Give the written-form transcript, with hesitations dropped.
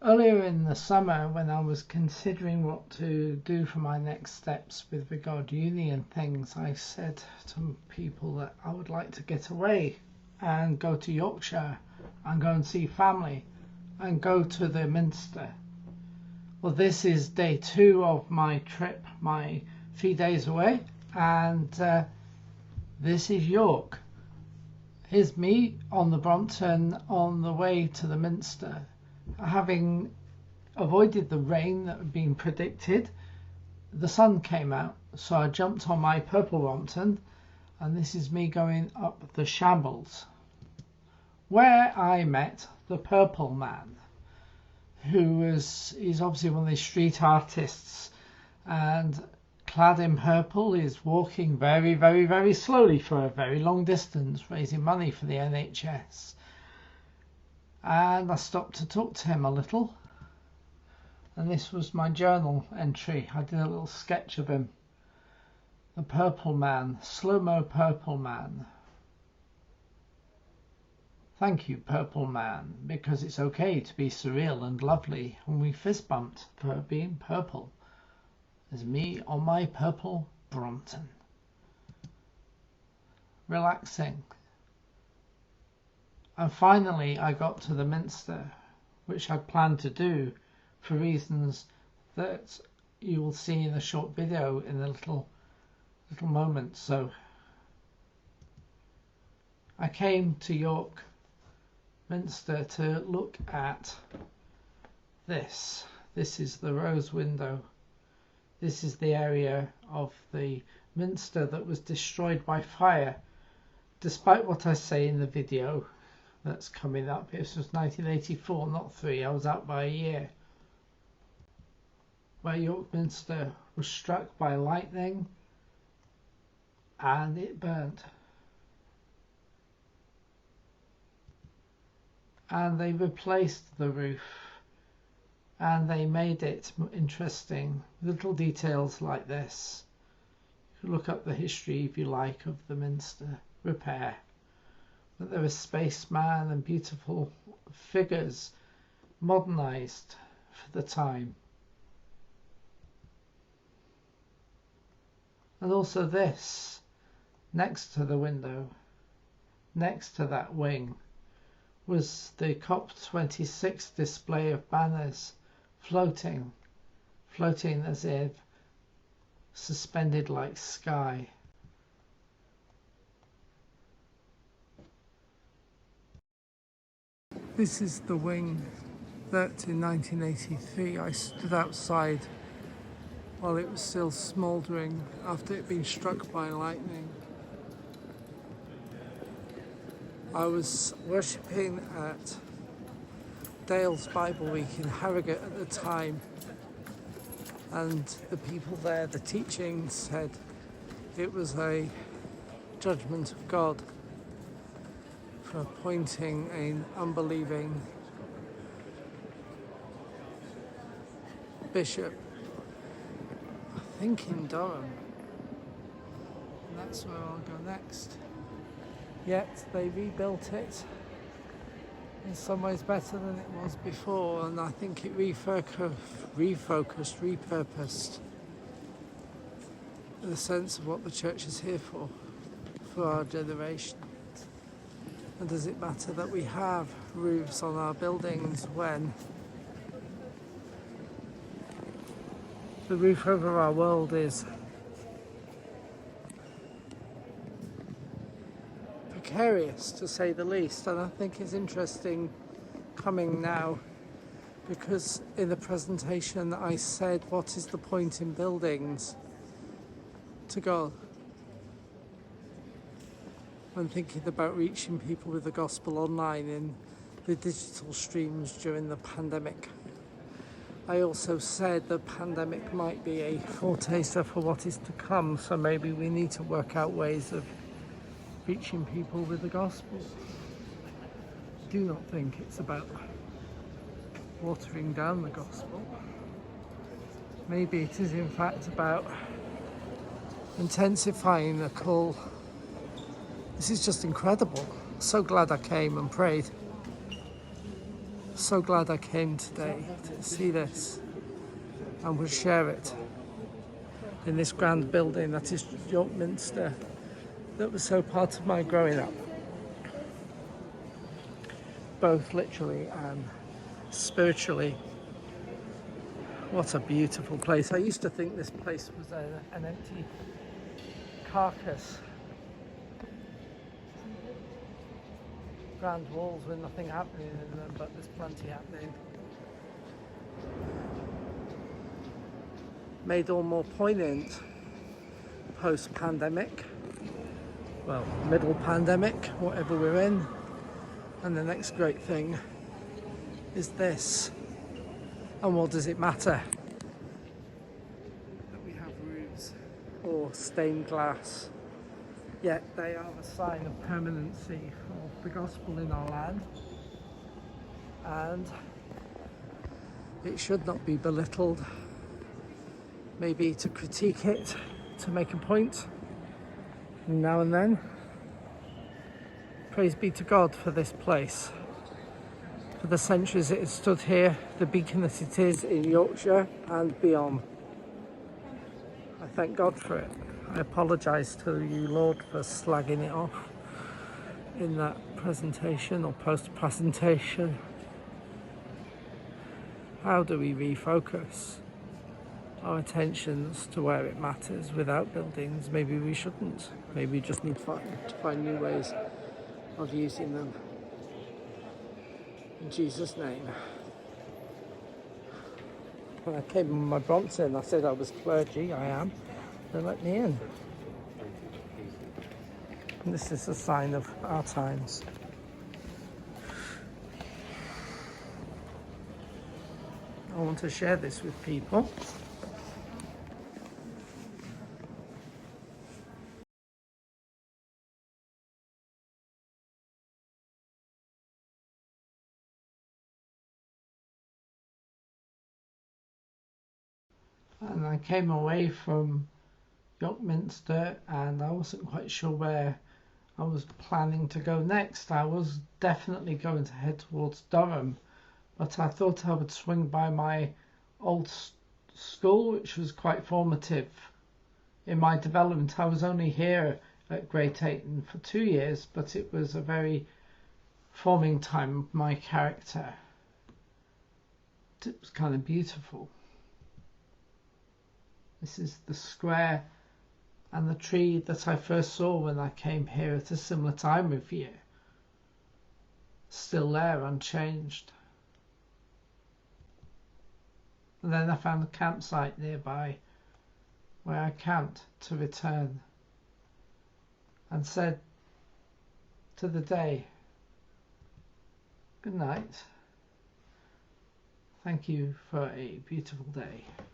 Earlier in the summer, when I was considering what to do for my next steps with regard to uni and things, I said to people that I would like to get away and go to Yorkshire and go and see family and go to the Minster. Well, this is day 2 of my trip, my 3 days away, and this is York. Here's me on the Brompton on the way to the Minster. Having avoided the rain that had been predicted, the sun came out, so I jumped on my purple Brompton, and this is me going up the Shambles, where I met the Purple Man, he's obviously one of these street artists, and clad in purple is walking very, very, very slowly for a very long distance, raising money for the NHS. And I stopped to talk to him a little, and this was my journal entry. I did a little sketch of him. The Purple Man, slow-mo Purple Man. Thank you, Purple Man, because it's okay to be surreal and lovely, and we fist bumped for being purple. There's me on my purple Brompton. Relaxing. And finally I got to the Minster, which I planned to do for reasons that you will see in a short video in a little moment. So I came to York Minster to look at this. This is the rose window. This is the area of the Minster that was destroyed by fire. Despite what I say in the video that's coming up, this was 1984, not 3. I was out by a year. Where York Minster was struck by lightning and it burnt. And they replaced the roof and they made it interesting. Little details like this. You can look up the history, if you like, of the Minster repair. But there was spaceman and beautiful figures, modernised for the time. And also this, next to the window, next to that wing, was the COP26 display of banners floating as if suspended like sky. This is the wing that in 1983 I stood outside while it was still smouldering after it had been struck by lightning. I was worshipping at Dale's Bible Week in Harrogate at the time, and the people there, the teaching said it was a judgment of God for appointing an unbelieving bishop, I think in Durham, and that's where I'll go next. Yet they rebuilt it in some ways better than it was before, and I think it repurposed the sense of what the church is here for our generation. And does it matter that we have roofs on our buildings when the roof over our world is precarious, to say the least? And I think it's interesting coming now, because in the presentation I said, what is the point in buildings to God when thinking about reaching people with the gospel online in the digital streams during the pandemic? I also said the pandemic might be a foretaster for what is to come, so maybe we need to work out ways of reaching people with the gospel. I do not think it's about watering down the gospel. Maybe it is in fact about intensifying the call. This is just incredible. So glad I came and prayed. So glad I came today to see this and will share it in this grand building that is York Minster, that was so part of my growing up, both literally and spiritually. What a beautiful place. I used to think this place was an empty carcass. Grand walls with nothing happening in them, but there's plenty happening. Made all more poignant post-pandemic. Well, middle pandemic, whatever we're in. And the next great thing is this. And what does it matter? That we have roofs or stained glass. Yet they are a sign of permanency of the gospel in our land. And it should not be belittled. Maybe to critique it, to make a point now and then. Praise be to God for this place. For the centuries it has stood here, the beacon that it is in Yorkshire and beyond. I thank God for it. I apologise to you, Lord, for slagging it off in that presentation or post-presentation. How do we refocus our attentions to where it matters without buildings? Maybe we shouldn't. Maybe we just need to find new ways of using them. In Jesus' name. When I came on my Bronson, I said I was clergy. I am. They let me in. And this is a sign of our times. I want to share this with people. And I came away from York Minster and I wasn't quite sure where I was planning to go next. I was definitely going to head towards Durham, but I thought I would swing by my old school, which was quite formative in my development. I was only here at Great Ayton for 2 years, but it was a very forming time of my character. It was kind of beautiful. This is the square and the tree that I first saw when I came here at a similar time of year. Still there, unchanged. And then I found a campsite nearby where I camped to return and said to the day, good night. Thank you for a beautiful day.